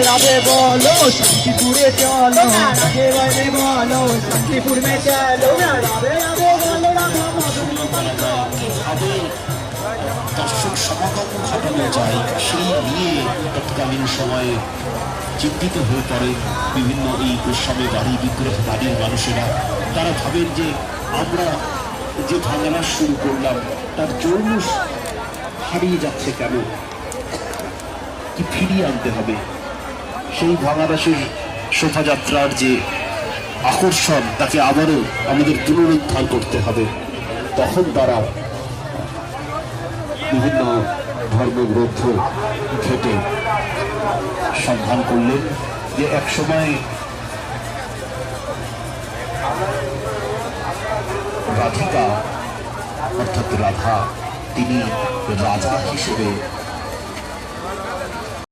राधे बोलो शांतिपुरे चलो राधे राधे बोलो शांतिपुर में चलो राधे राधे बोलो दर्शक समागम घटाনো যায় সেই নিয়ে তৎকালীন সময়ে চিন্তিত হয়ে পড়ে বিভিন্ন এই গোস্বামী বাড়ি বিগ্রহ বাড়ির মানুষেরা। তারা ভাবেন যে আমরা যে ভাঙানা শুরু করলাম তার জন্য হারিয়ে যাচ্ছে কেন, কি ফিরিয়ে আনতে হবে। সেই ভাঙারাসের শোভাযাত্রার যে আকর্ষণ তাকে আবারও আমাদের পুনরুদ্ধার করতে হবে। তখন তারা বিভিন্ন ধর্মগ্রন্থ ঘেটে সন্ধান করলেন যে একসময় রাধিকা অর্থাৎ রাধা তিনি রাজা হিসেবে